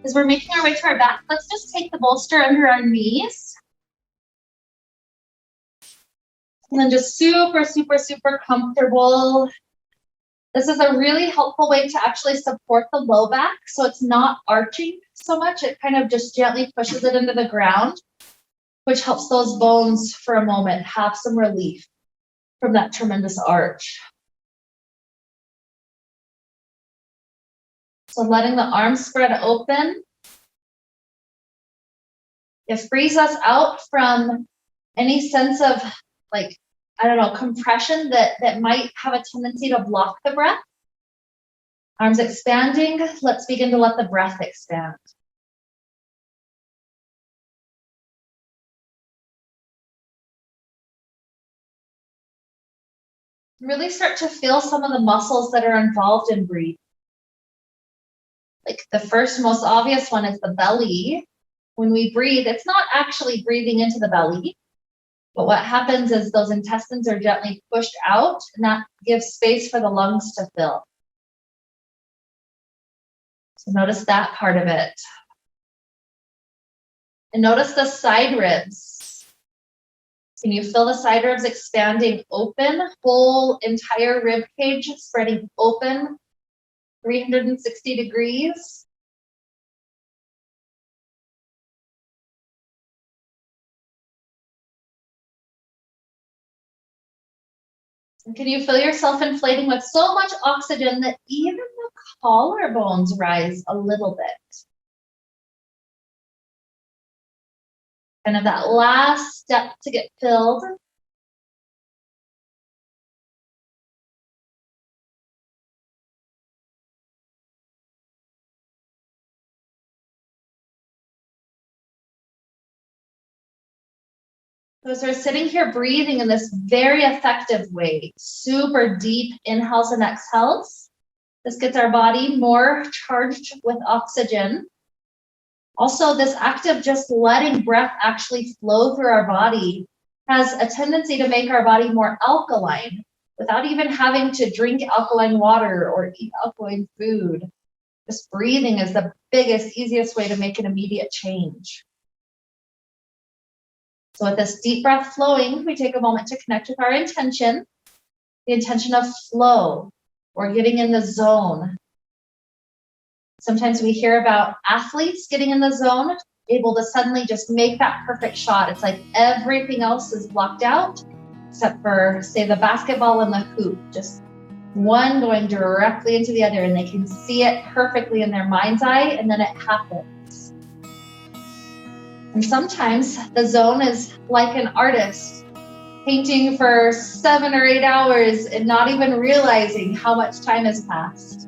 As we're making our way to our back, let's just take the bolster under our knees. And then just super, super, super comfortable. This is a really helpful way to actually support the low back, so it's not arching so much. It kind of just gently pushes it into the ground, which helps those bones for a moment have some relief from that tremendous arch. So letting the arms spread open. It frees us out from any sense of, like, I don't know, compression that might have a tendency to block the breath. Arms expanding. Let's begin to let the breath expand. Really start to feel some of the muscles that are involved in breathing. Like the first most obvious one is the belly. When we breathe, it's not actually breathing into the belly, but what happens is those intestines are gently pushed out, and that gives space for the lungs to fill. So notice that part of it. And notice the side ribs. Can you feel the side ribs expanding open, whole entire rib cage spreading open, 360 degrees? And can you feel yourself inflating with so much oxygen that even the collarbones rise a little bit? Kind of that last step to get filled. As we're sitting here breathing in this very effective way, super deep inhales and exhales. This gets our body more charged with oxygen. Also, this act of just letting breath actually flow through our body has a tendency to make our body more alkaline without even having to drink alkaline water or eat alkaline food. Just breathing is the biggest, easiest way to make an immediate change. So with this deep breath flowing, we take a moment to connect with our intention, the intention of flow, or getting in the zone. Sometimes we hear about athletes getting in the zone, able to suddenly just make that perfect shot. It's like everything else is blocked out, except for, say, the basketball and the hoop, just one going directly into the other, and they can see it perfectly in their mind's eye, and then it happens. And sometimes the zone is like an artist painting for 7 or 8 hours and not even realizing how much time has passed,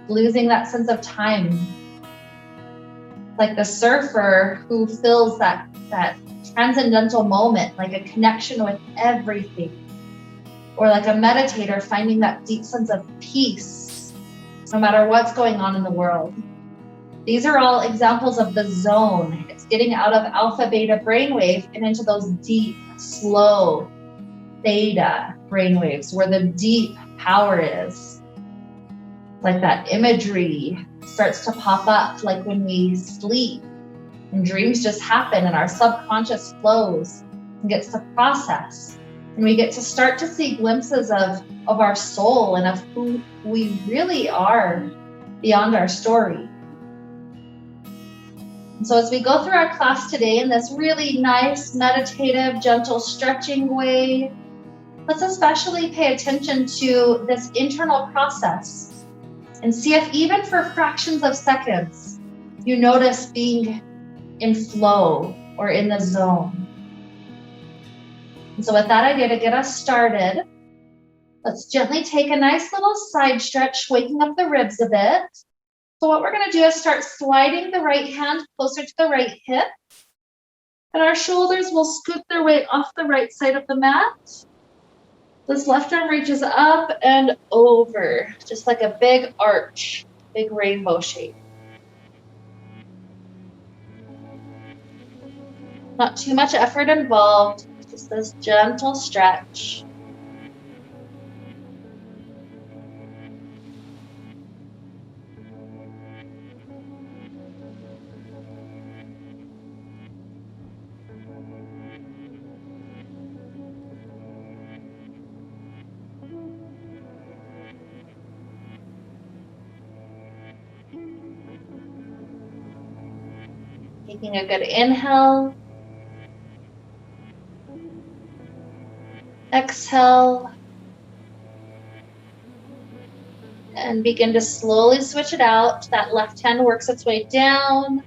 losing that sense of time. Like the surfer who feels that transcendental moment, like a connection with everything. Or like a meditator finding that deep sense of peace, no matter what's going on in the world. These are all examples of the zone. It's getting out of alpha, beta brainwave and into those deep, slow theta brainwaves where the deep power is. Like that imagery starts to pop up, like when we sleep and dreams just happen and our subconscious flows and gets to process. And we get to start to see glimpses of our soul and of who we really are beyond our story. And so as we go through our class today in this really nice, meditative, gentle stretching way, let's especially pay attention to this internal process and see if even for fractions of seconds, you notice being in flow or in the zone. And so with that idea to get us started, let's gently take a nice little side stretch, waking up the ribs a bit. So what we're going to do is start sliding the right hand closer to the right hip. And our shoulders will scoot their way off the right side of the mat. This left arm reaches up and over, just like a big arch, big rainbow shape. Not too much effort involved, just this gentle stretch. Taking a good inhale. Exhale. And begin to slowly switch it out. That left hand works its way down.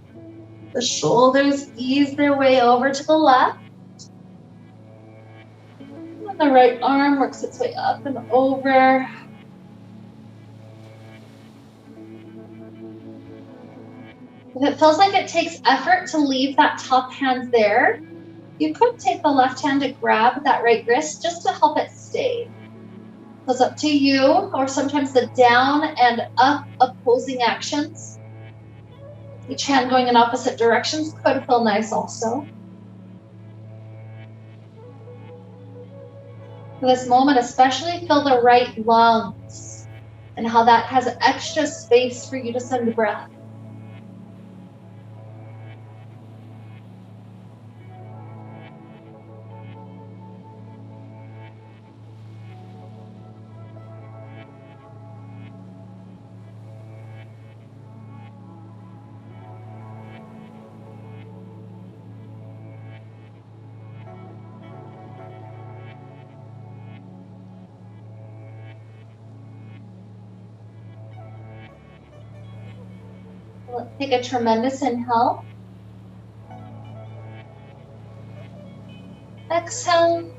The shoulders ease their way over to the left. And the right arm works its way up and over. If it feels like it takes effort to leave that top hand there, you could take the left hand to grab that right wrist just to help it stay. So it's up to you, or sometimes the down and up opposing actions. Each hand going in opposite directions could feel nice also. For this moment, especially feel the right lungs and how that has extra space for you to send breath. Let's take a tremendous inhale. Exhale.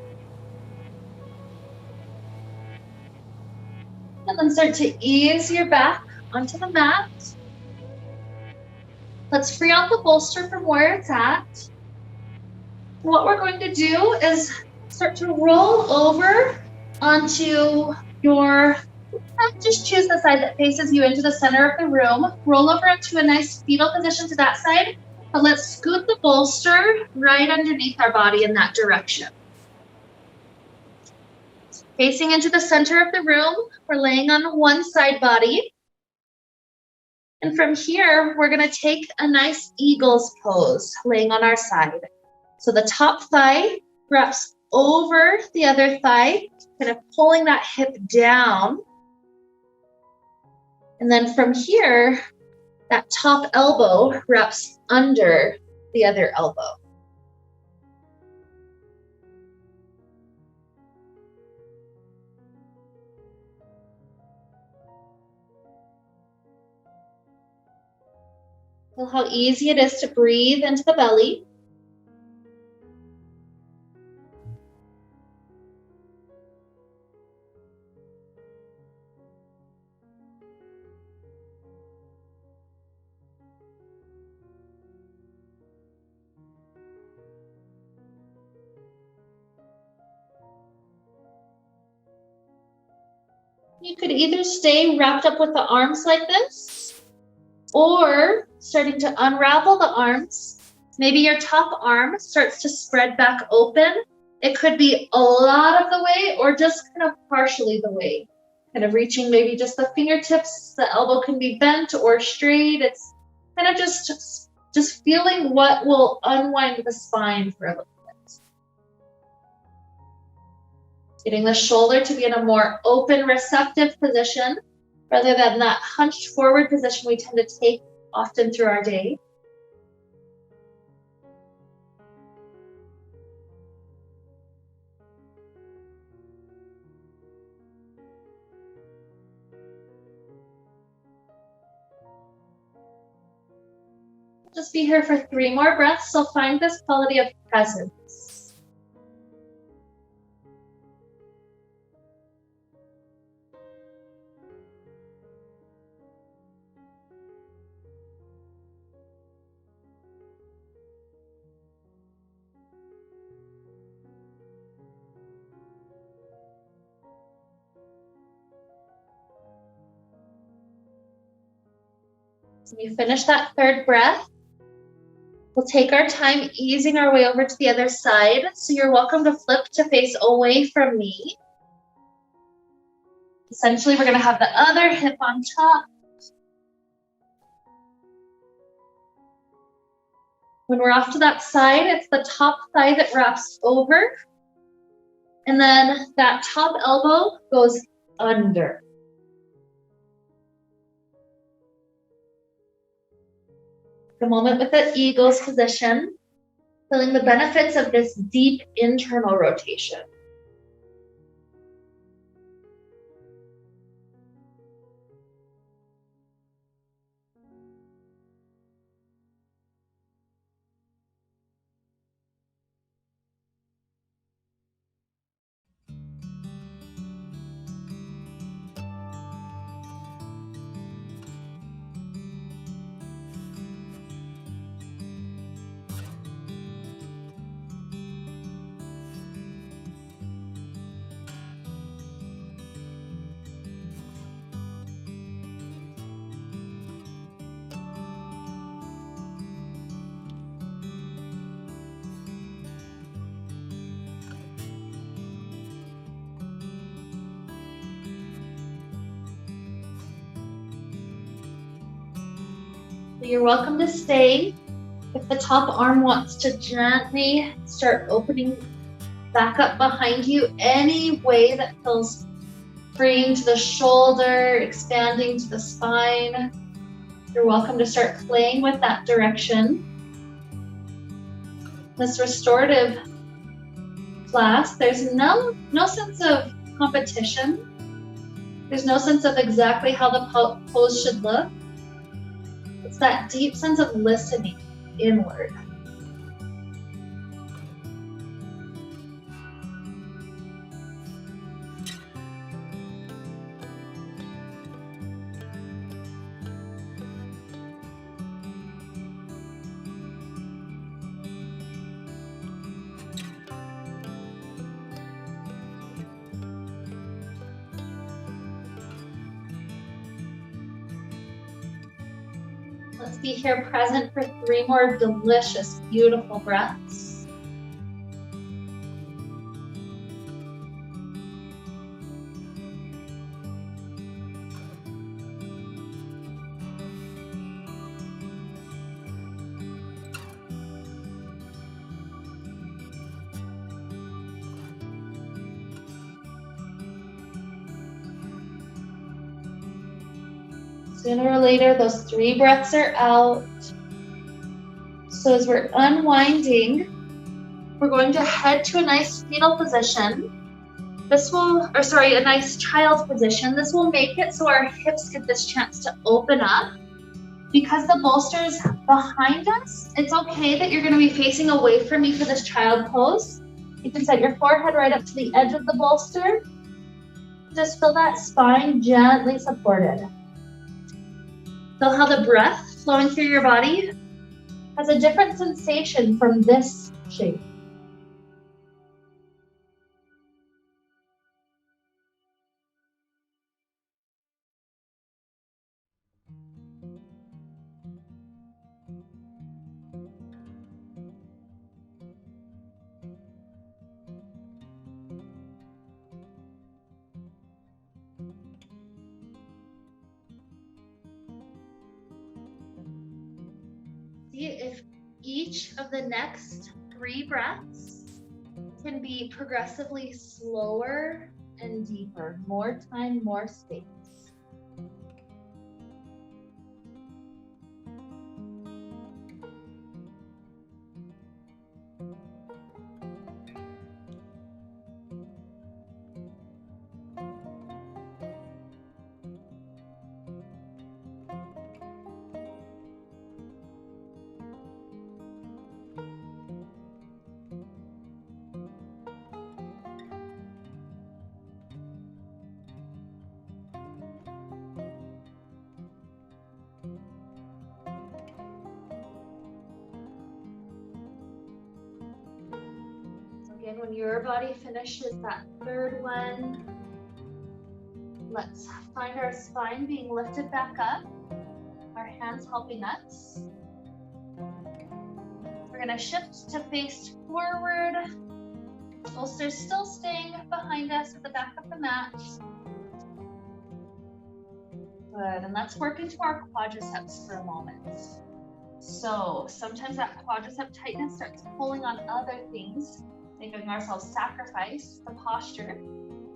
And then start to ease your back onto the mat. Let's free out the bolster from where it's at. What we're going to do is start to roll over onto your, just choose the side that faces you into the center of the room. Roll over into a nice fetal position to that side, but let's scoot the bolster right underneath our body in that direction. Facing into the center of the room, we're laying on one side body. And from here, we're gonna take a nice eagle's pose, laying on our side. So the top thigh wraps over the other thigh, kind of pulling that hip down. And then from here, that top elbow wraps under the other elbow. Feel how easy it is to breathe into the belly. You could either stay wrapped up with the arms like this, or starting to unravel the arms. Maybe your top arm starts to spread back open. It could be a lot of the way or just kind of partially the way. Kind of reaching maybe just the fingertips. The elbow can be bent or straight. It's kind of just feeling what will unwind the spine for a little bit. Getting the shoulder to be in a more open, receptive position rather than that hunched forward position we tend to take often through our day. Just be here for 3 more breaths, so find this quality of presence. When you finish that 3rd breath, we'll take our time easing our way over to the other side. So you're welcome to flip to face away from me. Essentially, we're going to have the other hip on top. When we're off to that side, it's the top thigh that wraps over. And then that top elbow goes under. a moment with the eagle's position, feeling the benefits of this deep internal rotation. You're welcome to stay. If the top arm wants to gently start opening back up behind you, any way that feels freeing to the shoulder, expanding to the spine, you're welcome to start playing with that direction. This restorative class, there's no sense of competition. There's no sense of exactly how the pose should look. It's that deep sense of listening inward. Let's be here present for 3 more delicious, beautiful breaths. Sooner or later, those 3 breaths are out. So as we're unwinding, we're going to head to a nice fetal position. A nice child position. This will make it so our hips get this chance to open up. Because the bolster is behind us, it's okay that you're going to be facing away from me for this child pose. You can set your forehead right up to the edge of the bolster. Just feel that spine gently supported. Feel how the breath flowing through your body has a different sensation from this shape. See if each of the next 3 breaths can be progressively slower and deeper. More time, more space. Again, when your body finishes that 3rd one, let's find our spine being lifted back up, our hands helping us. We're going to shift to face forward. Bolster still staying behind us at the back of the mat. Good, and let's work into our quadriceps for a moment. So sometimes that quadricep tightness starts pulling on other things, making ourselves sacrifice the posture.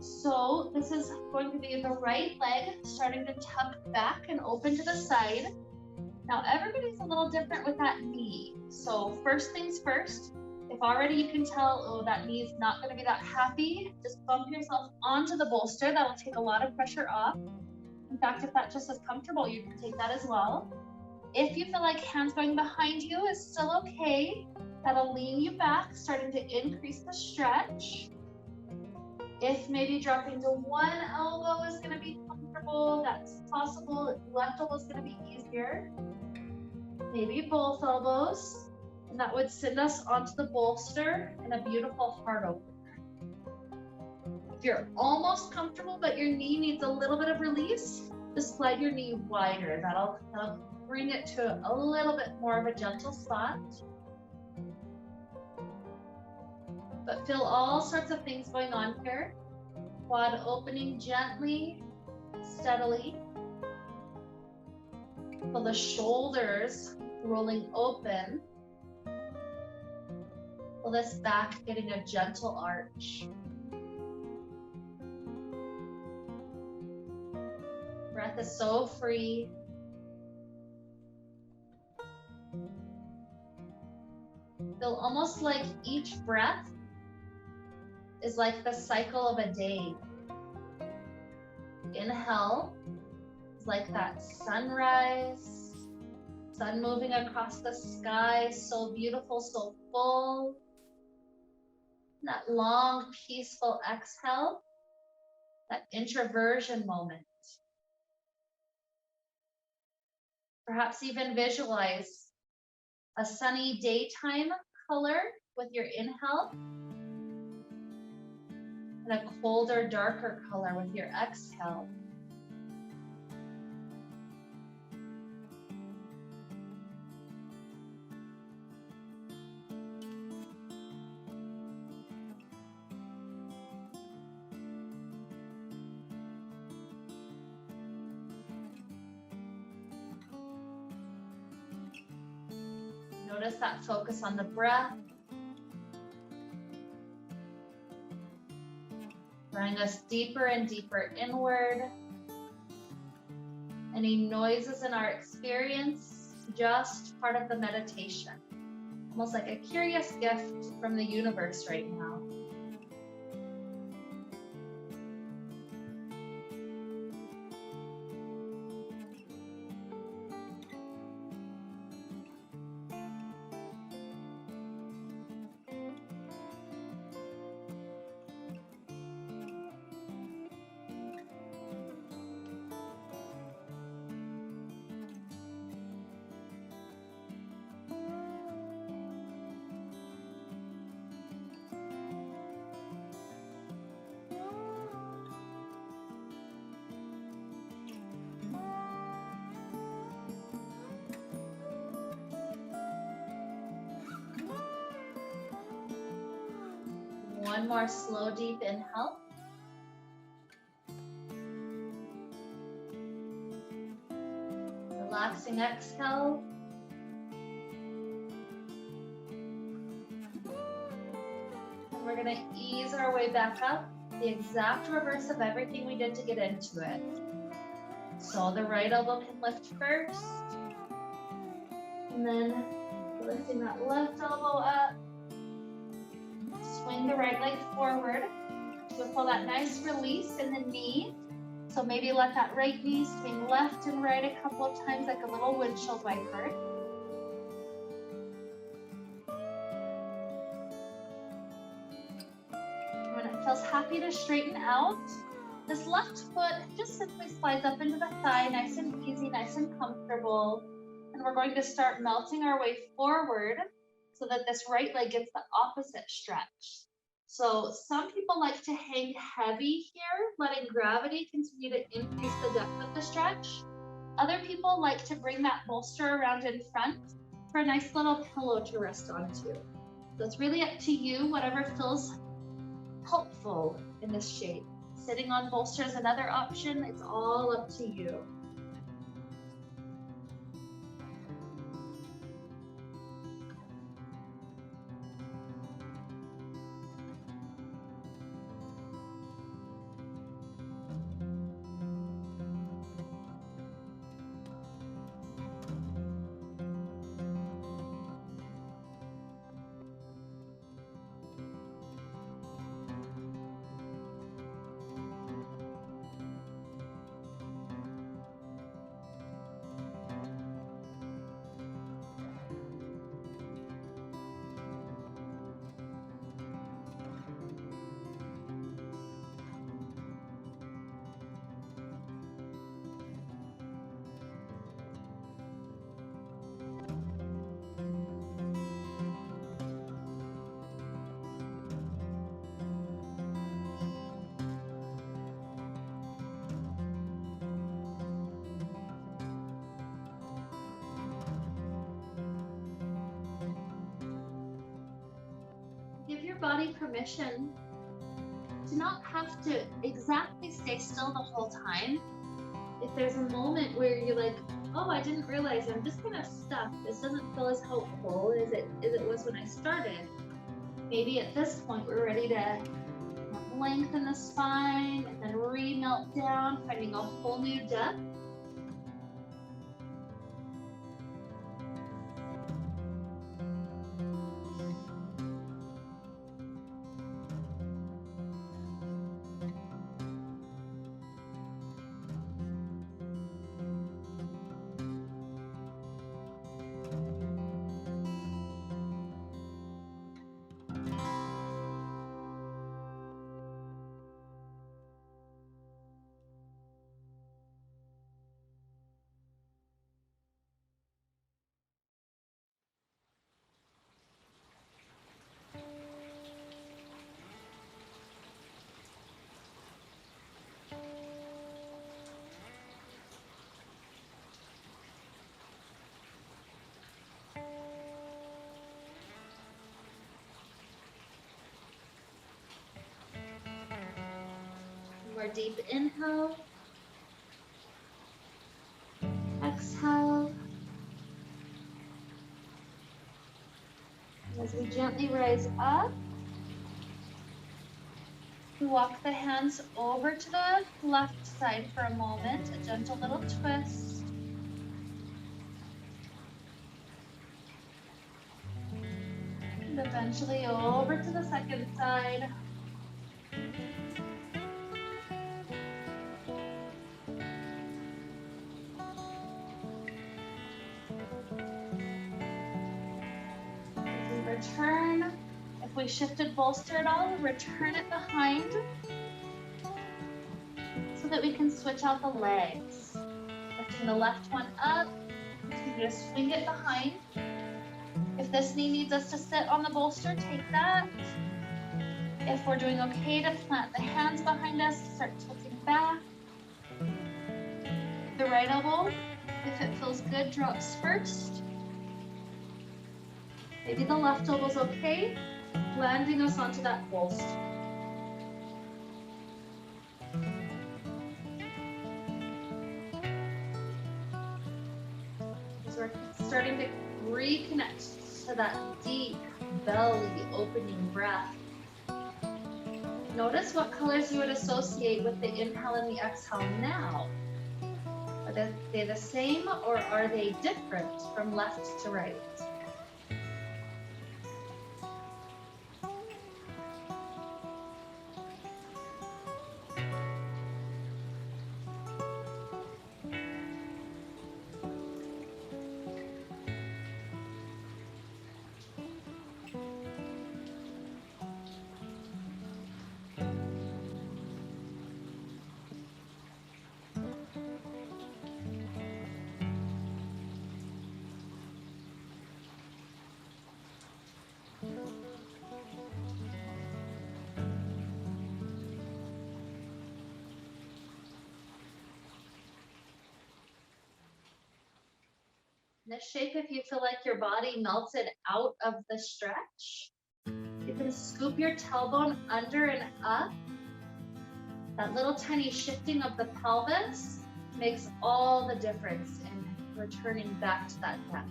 So this is going to be the right leg starting to tuck back and open to the side. Now everybody's a little different with that knee. So first things first, if already you can tell, oh, that knee is not going to be that happy, just bump yourself onto the bolster. That'll take a lot of pressure off. In fact, if that just is comfortable, you can take that as well. If you feel like hands going behind you is still okay, that'll lean you back, starting to increase the stretch. If maybe dropping to one elbow is going to be comfortable, that's possible. Left elbow is going to be easier. Maybe both elbows. And that would send us onto the bolster in a beautiful heart opener. If you're almost comfortable, but your knee needs a little bit of release, just slide your knee wider. That'll bring it to a little bit more of a gentle spot. But feel all sorts of things going on here. Quad opening gently, steadily. Feel the shoulders rolling open. Feel this back getting a gentle arch. Breath is so free. Feel almost like each breath is like the cycle of a day. Inhale is like that sunrise, sun moving across the sky, so beautiful, so full. That long, peaceful exhale, that introversion moment. Perhaps even visualize a sunny daytime color with your inhale, and a colder, darker color with your exhale. Notice that focus on the breath. Drawing us deeper and deeper inward. Any noises in our experience, just part of the meditation. Almost like a curious gift from the universe right now. One more slow, deep inhale. Relaxing exhale. And we're going to ease our way back up, the exact reverse of everything we did to get into it. So the right elbow can lift first, and then lifting that left elbow up. Swing the right leg forward. You'll feel that nice release in the knee. So maybe let that right knee swing left and right a couple of times like a little windshield wiper. When it feels happy to straighten out, this left foot just simply slides up into the thigh, nice and easy, nice and comfortable. And we're going to start melting our way forward so that this right leg gets the opposite stretch. So some people like to hang heavy here, letting gravity continue to increase the depth of the stretch. Other people like to bring that bolster around in front for a nice little pillow to rest onto. So it's really up to you, whatever feels helpful in this shape. Sitting on bolster is another option. It's all up to you. body permission to not have to exactly stay still the whole time. If there's a moment where you're like, oh, I didn't realize I'm just kind of stuck. This doesn't feel as helpful as it was when I started. Maybe at this point we're ready to lengthen the spine and then re-melt down, finding a whole new depth. More deep inhale. Exhale. As we gently rise up, we walk the hands over to the left side for a moment, a gentle little twist. And eventually over to the second side. Return. If we shifted bolster at all, return it behind so that we can switch out the legs. Lifting the left one up, you can just swing it behind. If this knee needs us to sit on the bolster, take that. If we're doing okay to plant the hands behind us, start tilting back. The right elbow, if it feels good, drops first. Maybe the left elbow's okay, landing us onto that bolster. As we're starting to reconnect to that deep belly opening breath. Notice what colors you would associate with the inhale and the exhale now. Are they the same or are they different from left to right? This shape, if you feel like your body melted out of the stretch, you can scoop your tailbone under and up. That little tiny shifting of the pelvis makes all the difference in returning back to that depth.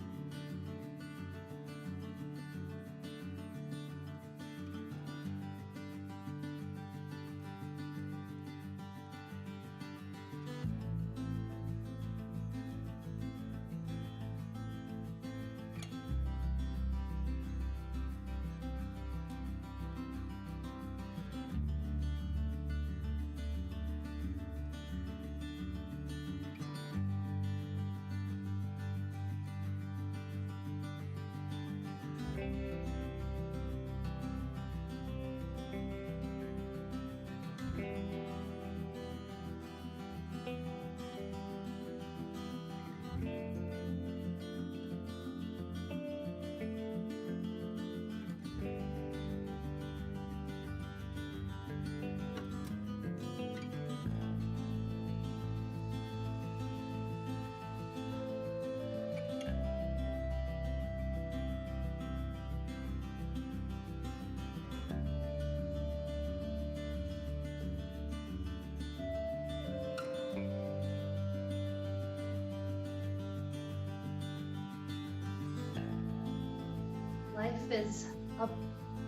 Life is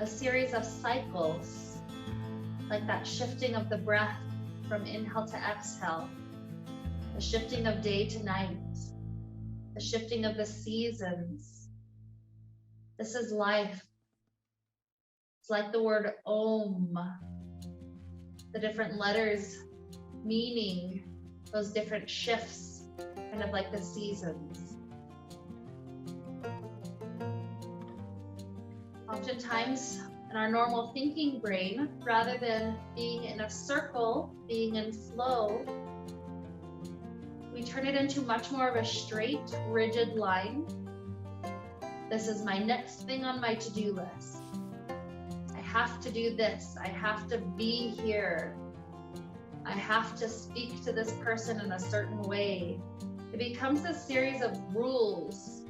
a series of cycles, like that shifting of the breath from inhale to exhale, the shifting of day to night, the shifting of the seasons. This is life. It's like the word Om, the different letters meaning those different shifts, kind of like the seasons. Oftentimes in our normal thinking brain, rather than being in a circle, being in flow, we turn it into much more of a straight, rigid line. This is my next thing on my to-do list. I have to do this. I have to be here. I have to speak to this person in a certain way. It becomes a series of rules,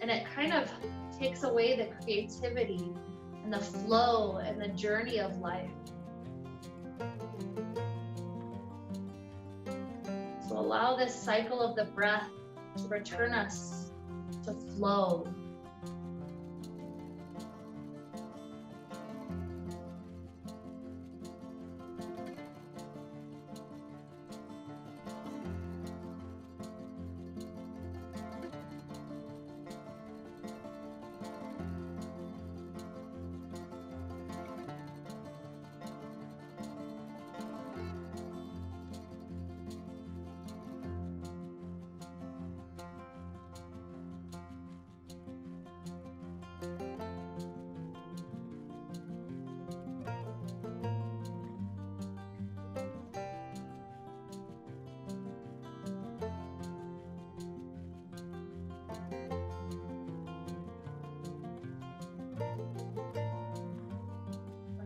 and it kind of takes away the creativity and the flow and the journey of life. So allow this cycle of the breath to return us to flow.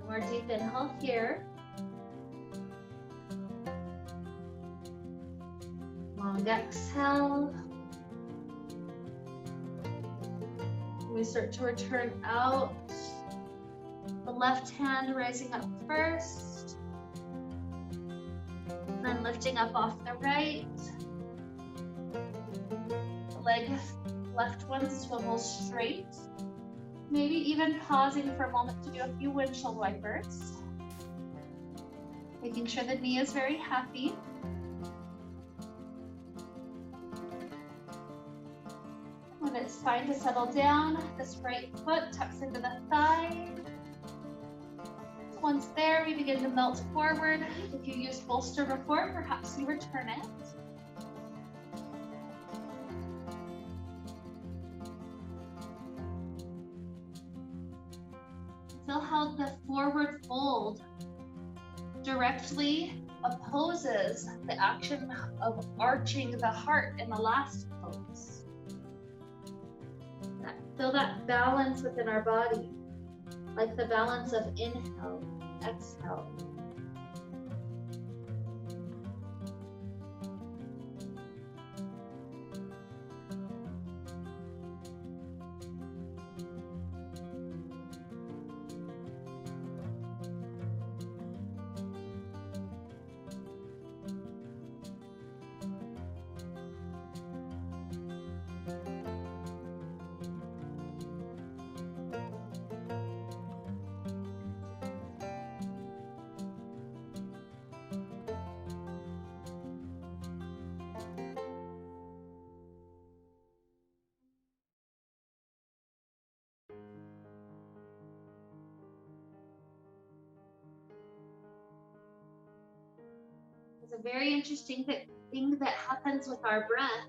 One more deep inhale here. Long exhale. We start to return out. The left hand rising up first. Then lifting up off the right. The left one swivels straight. Maybe even pausing for a moment to do a few windshield wipers. Making sure the knee is very happy. When it's fine to settle down, this right foot tucks into the thigh. Once there, we begin to melt forward. If you used bolster before, perhaps you return it. Feel how the forward fold directly opposes the action of arching the heart in the last pose. Feel that balance within our body, like the balance of inhale, exhale. It's a very interesting thing that happens with our breath.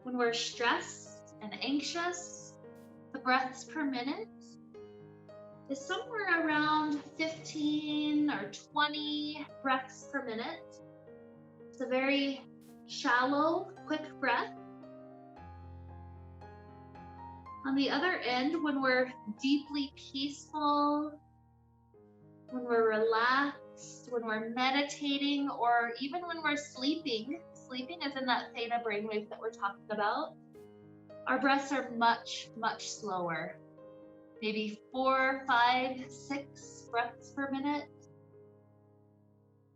When we're stressed and anxious, the breaths per minute is somewhere around 15 or 20 breaths per minute. It's a very shallow, quick breath. On the other end, when we're deeply peaceful, when we're relaxed, when we're meditating, or even when we're sleeping is in that theta brainwave that we're talking about, our breaths are much, much slower. Maybe 4, 5, 6 breaths per minute.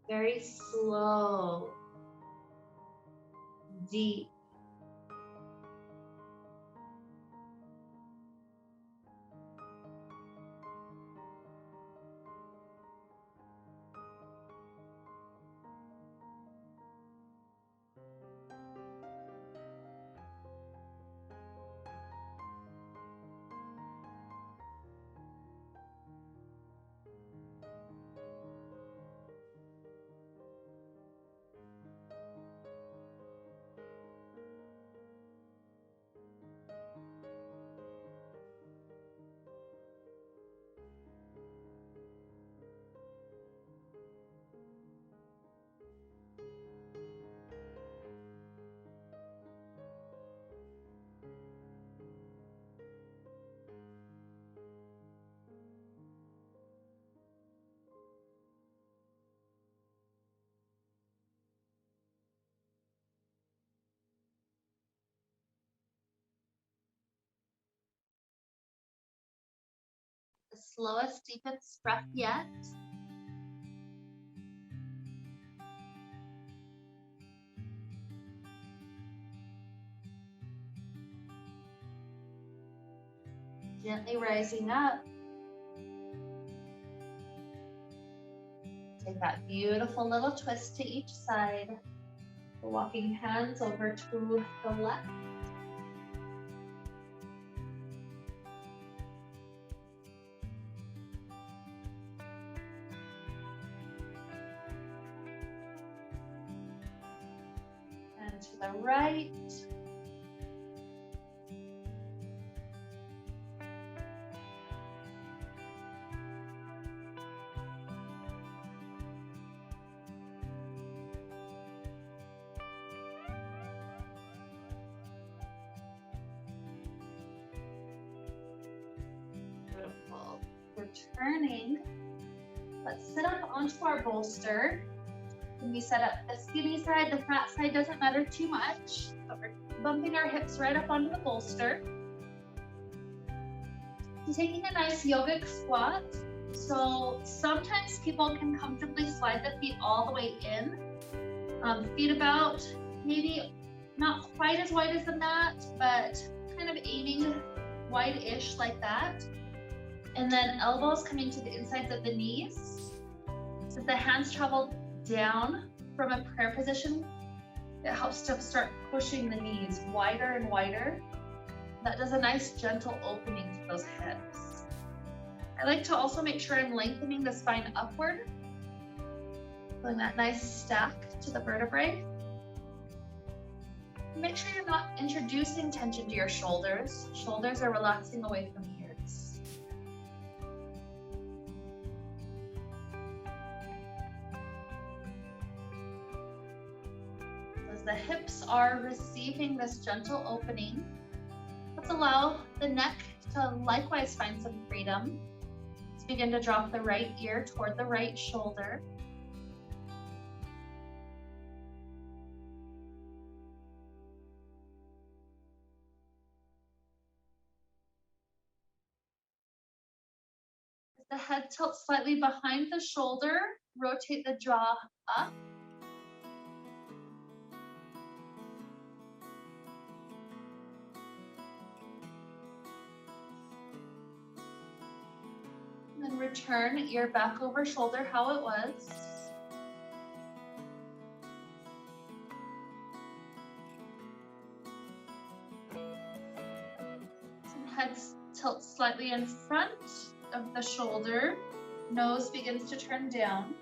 Very slow, deep. The slowest, deepest breath yet. Gently rising up. Take that beautiful little twist to each side. Walking hands over to the left. And to the right. Beautiful. Returning. Let's sit up onto our bolster. When we set up the skinny side, the fat side doesn't matter too much, but we're bumping our hips right up onto the bolster. And taking a nice yogic squat. So sometimes people can comfortably slide the feet all the way in. Feet about maybe not quite as wide as the mat, but kind of aiming wide-ish like that. And then elbows coming to the insides of the knees. So the hands travel down from a prayer position, it helps to start pushing the knees wider and wider. That does a nice gentle opening to those hips. I like to also make sure I'm lengthening the spine upward, feeling that nice stack to the vertebrae. Make sure you're not introducing tension to your shoulders. Shoulders are relaxing away from the ears. The hips are receiving this gentle opening. Let's allow the neck to likewise find some freedom. Let's begin to drop the right ear toward the right shoulder. As the head tilts slightly behind the shoulder, rotate the jaw up. And return ear back over shoulder how it was. Some heads tilt slightly in front of the shoulder. Nose begins to turn down.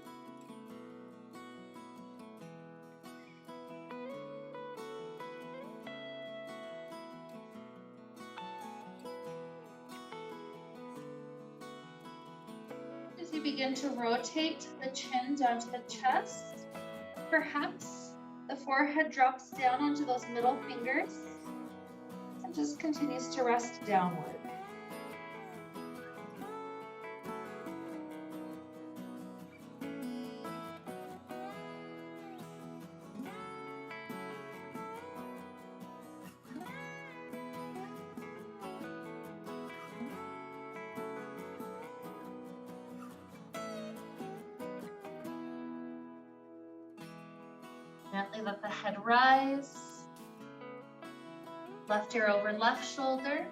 As you begin to rotate the chin down to the chest, perhaps the forehead drops down onto those middle fingers and just continues to rest downward. Gently let the head rise. Left ear over left shoulder.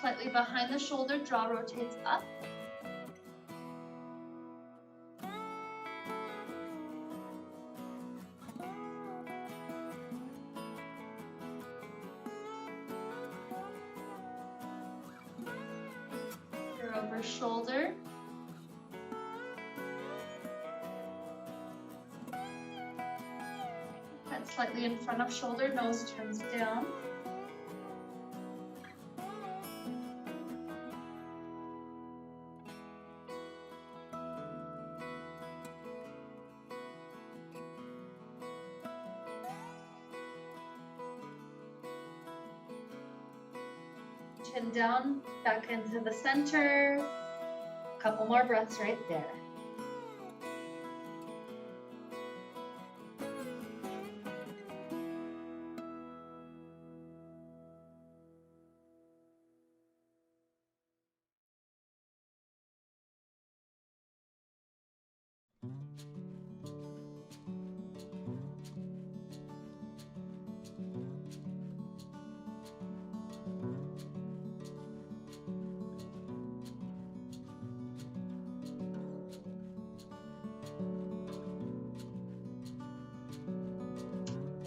Slightly behind the shoulder, jaw rotates up. Over shoulder. Head slightly in front of shoulder, nose turns down. Chin down, back into the center. A couple more breaths right there.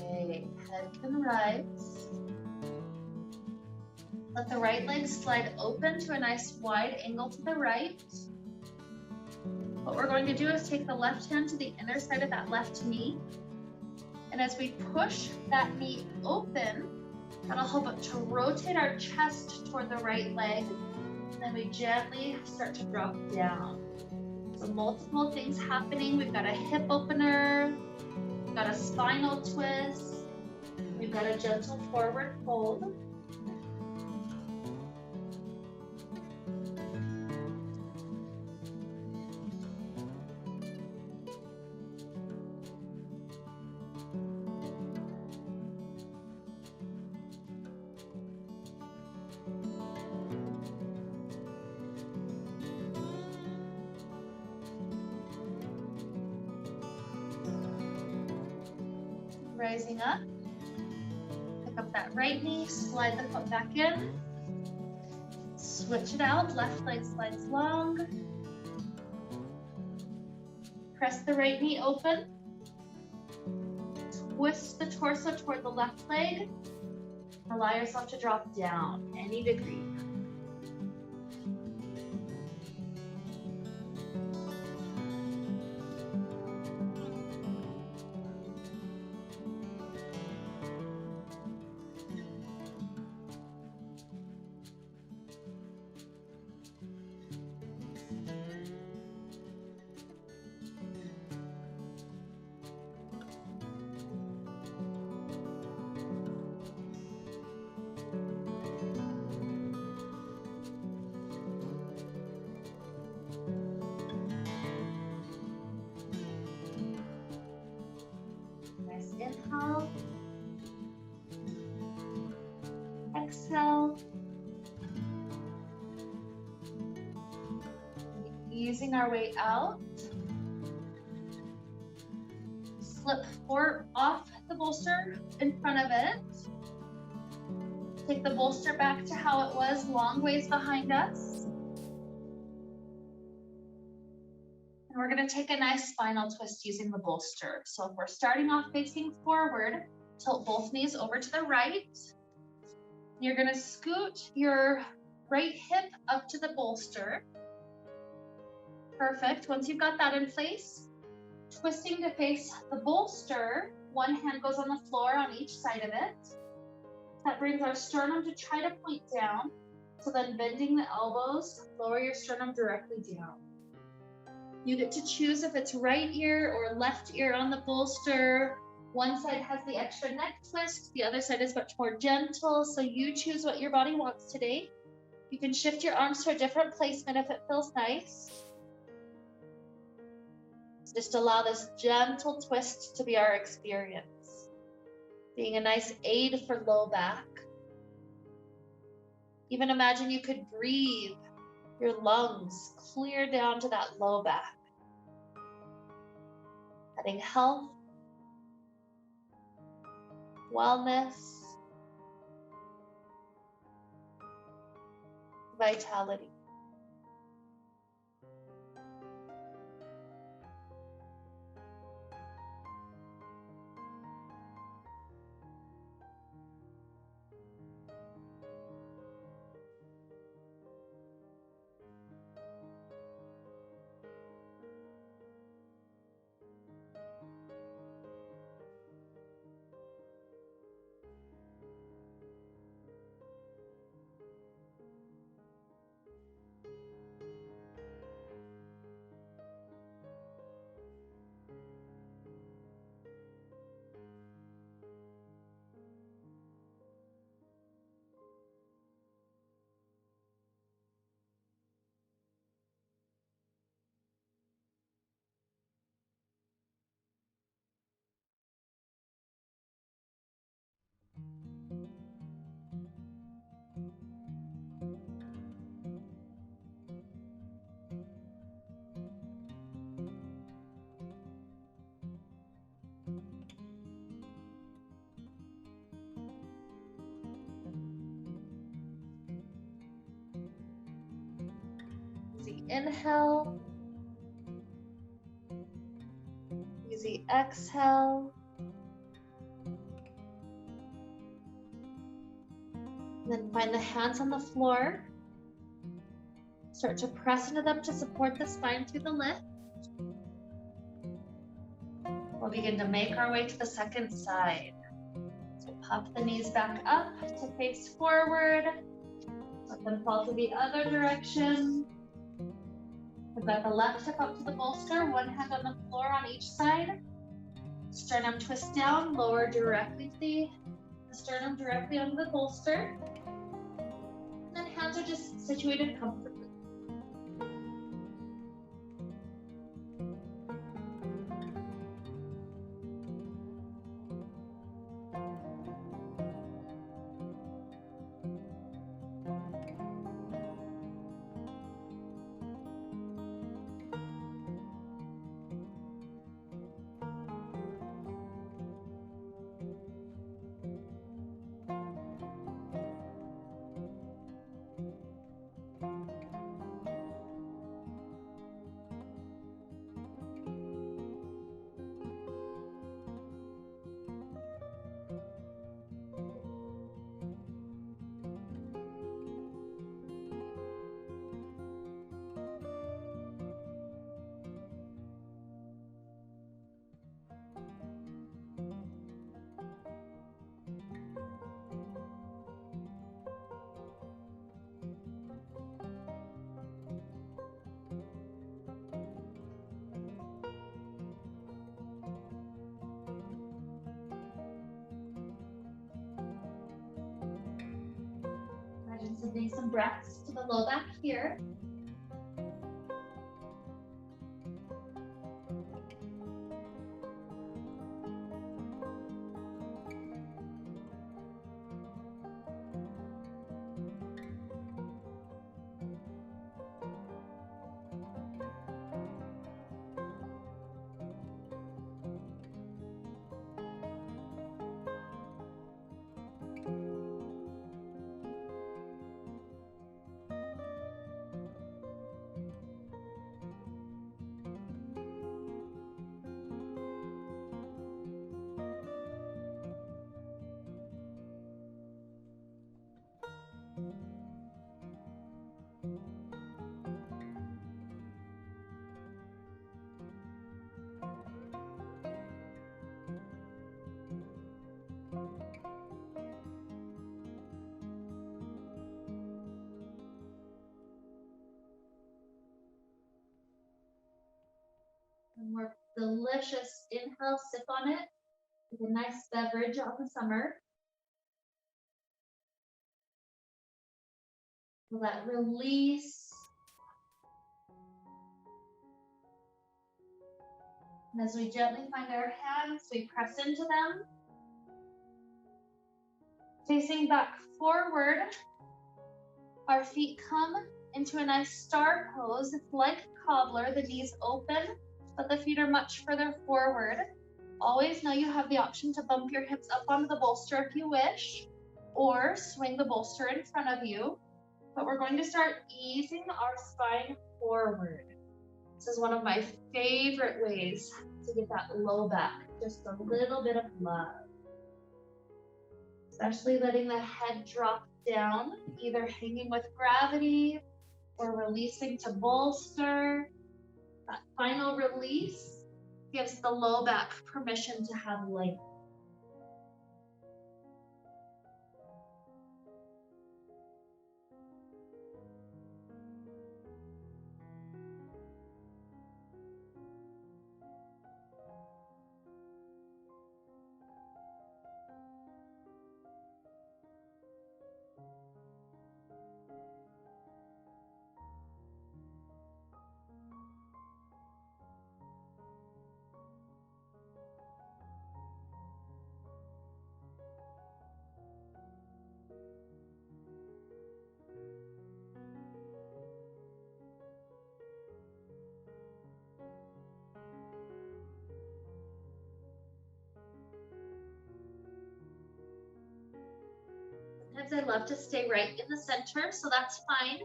Okay, head can rise. Let the right leg slide open to a nice wide angle to the right. What we're going to do is take the left hand to the inner side of that left knee. And as we push that knee open, that'll help it to rotate our chest toward the right leg. Then we gently start to drop down. So multiple things happening. We've got a hip opener, we've got a spinal twist, we've got a gentle forward fold. Rising up, pick up that right knee, slide the foot back in, switch it out, left leg slides long, press the right knee open, twist the torso toward the left leg, allow yourself to drop down any degree. Nice inhale. Exhale. Easing our way out. Slip forward off the bolster in front of it. Take the bolster back to how it was, long ways behind us. And we're going to take a nice spinal twist using the bolster. So if we're starting off facing forward, tilt both knees over to the right. You're going to scoot your right hip up to the bolster. Perfect. Once you've got that in place, twisting to face the bolster, one hand goes on the floor on each side of it. That brings our sternum to try to point down. So then bending the elbows, lower your sternum directly down. You get to choose if it's right ear or left ear on the bolster. One side has the extra neck twist, the other side is much more gentle, so you choose what your body wants today. You can shift your arms to a different placement if it feels nice. Just allow this gentle twist to be our experience, being a nice aid for low back. Even imagine you could breathe your lungs clear down to that low back. Adding health, wellness, vitality. inhale. Easy exhale. And then find the hands on the floor. Start to press into them to support the spine through the lift. We'll begin to make our way to the second side. So pop the knees back up to face forward. Let them fall to the other direction. Let the left hip up to the bolster, one hand on the floor on each side. Sternum twist down, lower directly to the sternum directly onto the bolster. And then hands are just situated comfortably. Imagine sending some breaths to the low back here. And more delicious inhale, sip on it. With a nice beverage on the summer. Let release. And as we gently find our hands, we press into them. Facing back forward, our feet come into a nice star pose. It's like cobbler, the knees open, but the feet are much further forward. Always know you have the option to bump your hips up onto the bolster if you wish, or swing the bolster in front of you. But we're going to start easing our spine forward. This is one of my favorite ways to get that low back, just a little bit of love. Especially letting the head drop down, either hanging with gravity or releasing to bolster. That final release gives the low back permission to have length. Sometimes I love to stay right in the center, so that's fine.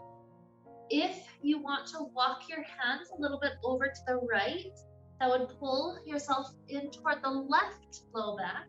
If you want to walk your hands a little bit over to the right, that would pull yourself in toward the left low back.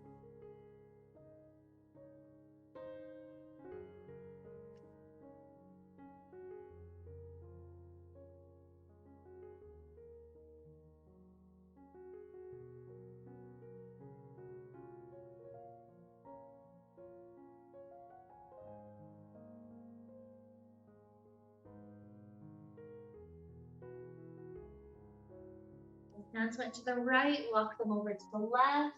Hands went to the right, walk them over to the left.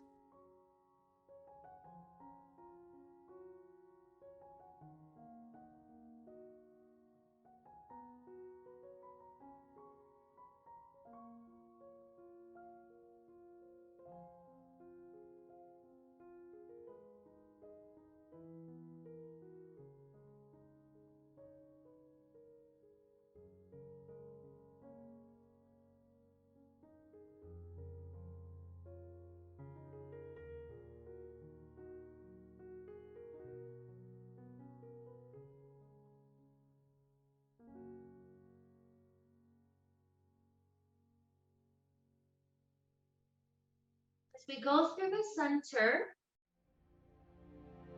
As we go through the center,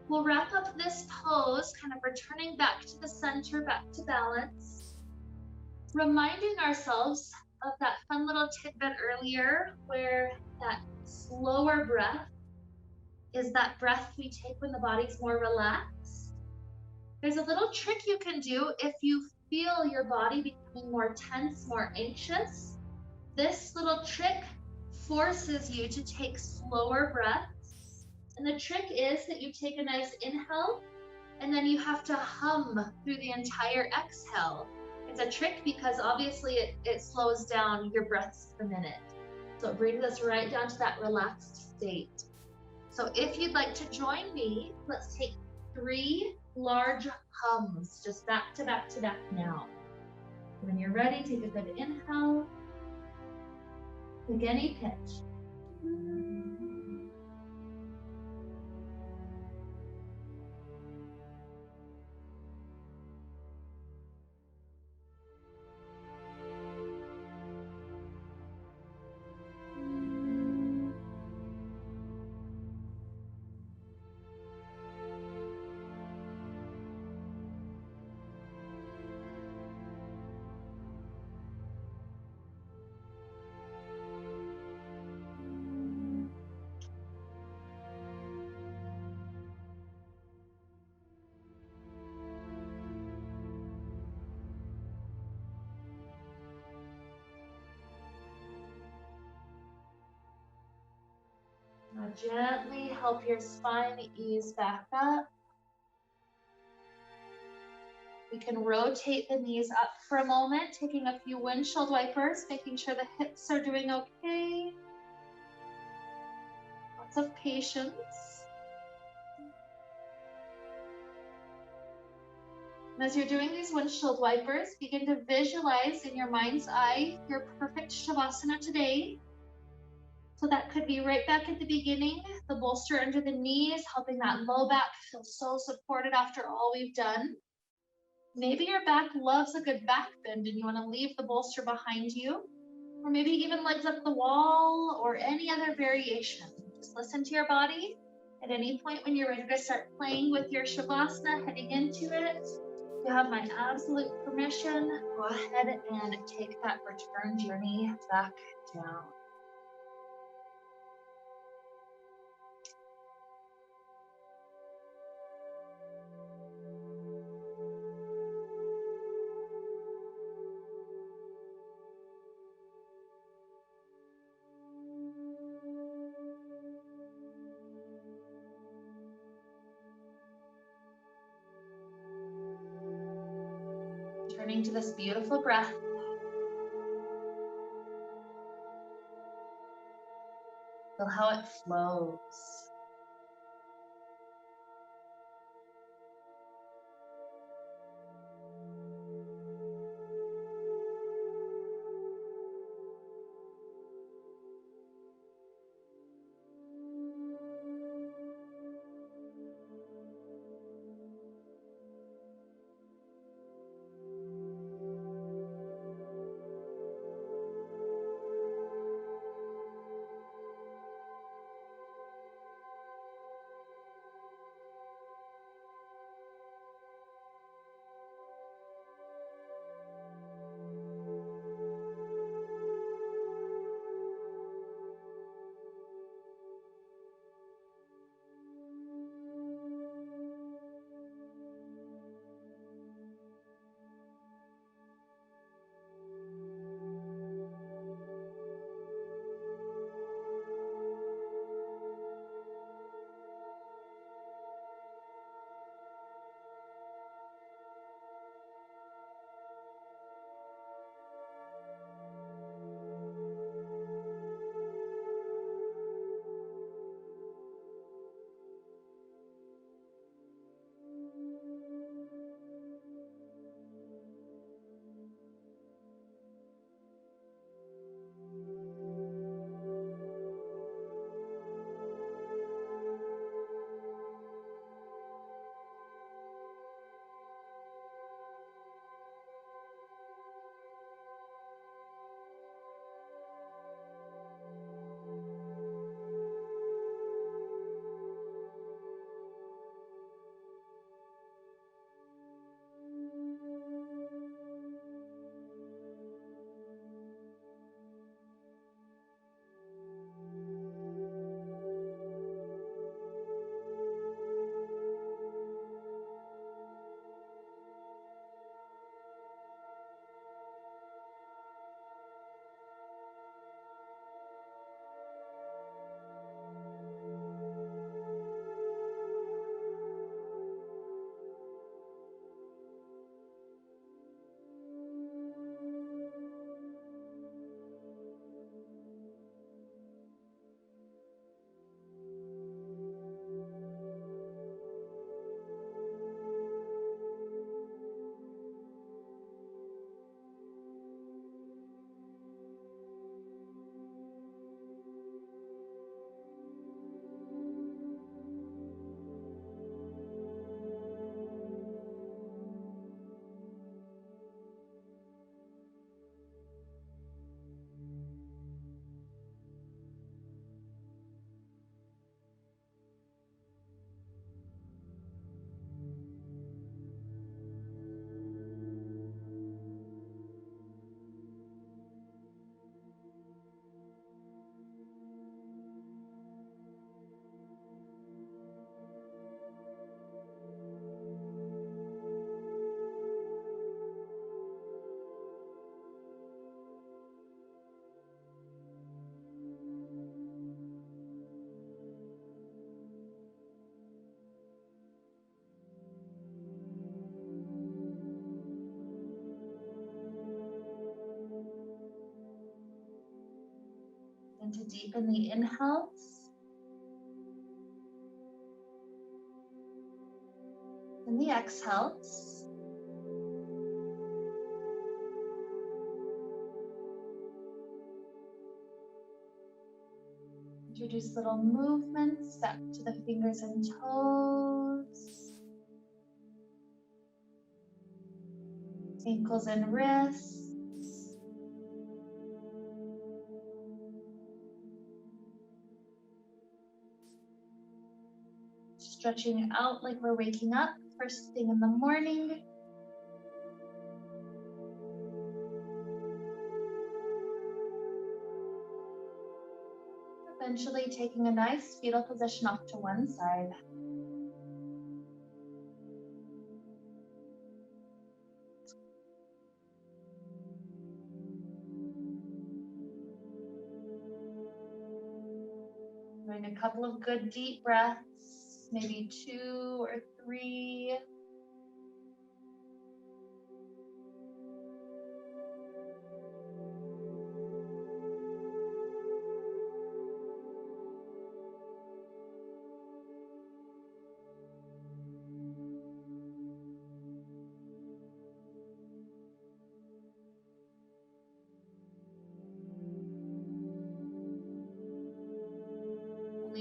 we'll wrap up this pose, kind of returning back to the center, back to balance, reminding ourselves of that fun little tidbit earlier where that slower breath is that breath we take when the body's more relaxed. There's a little trick you can do if you feel your body becoming more tense, more anxious. This little trick forces you to take slower breaths. And the trick is that you take a nice inhale and then you have to hum through the entire exhale. It's a trick because obviously it slows down your breaths per minute. So it brings us right down to that relaxed state. So if you'd like to join me, let's take 3 large hums, just back to back to back now. When you're ready, take a good inhale. Pick any pitch. Now gently help your spine ease back up. We can rotate the knees up for a moment, taking a few windshield wipers, making sure the hips are doing okay. Lots of patience. And as you're doing these windshield wipers, begin to visualize in your mind's eye your perfect Shavasana today. So that could be right back at the beginning, the bolster under the knees, helping that low back feel so supported after all we've done. Maybe your back loves a good back bend and you want to leave the bolster behind you, or maybe even legs up the wall or any other variation. Just listen to your body. At any point when you're ready to start playing with your Shavasana, heading into it, you have my absolute permission. Go ahead and take that return journey back down. Turning to this beautiful breath. Feel how it flows. And to deepen the inhales and the exhales. Introduce little movements back to the fingers and toes, ankles and wrists. Stretching out like we're waking up first thing in the morning. Eventually taking a nice fetal position off to one side. Doing a couple of good deep breaths, maybe 2 or 3.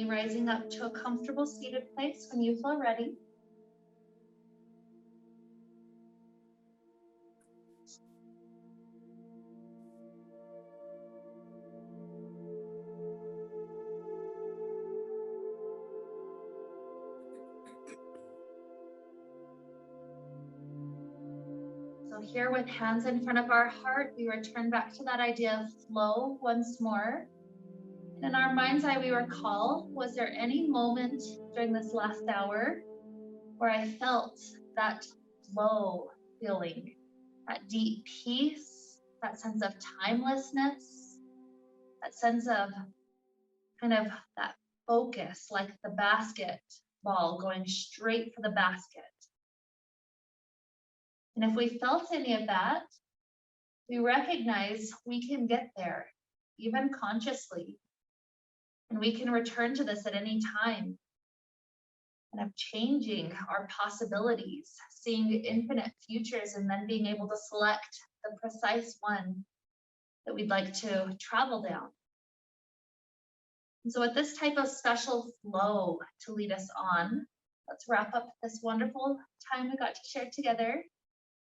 Rising up to a comfortable seated place when you feel ready. So here with hands in front of our heart, we return back to that idea of flow once more. In our mind's eye, we recall, was there any moment during this last hour where I felt that flow feeling, that deep peace, that sense of timelessness, that sense of kind of that focus, like the basketball going straight for the basket? And if we felt any of that, we recognize we can get there, even consciously. And we can return to this at any time, and of changing our possibilities, seeing infinite futures, and then being able to select the precise one that we'd like to travel down. And so with this type of special flow to lead us on, let's wrap up this wonderful time we got to share together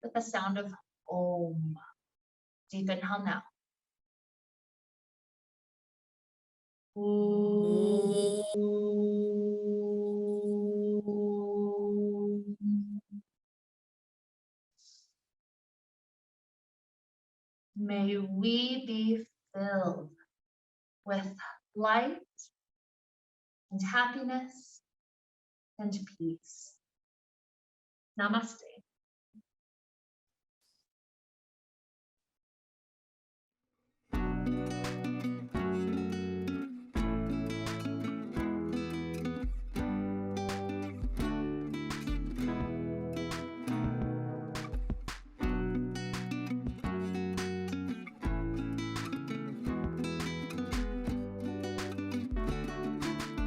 with the sound of Om. Deep inhale now. May we be filled with light and happiness and peace. Namaste.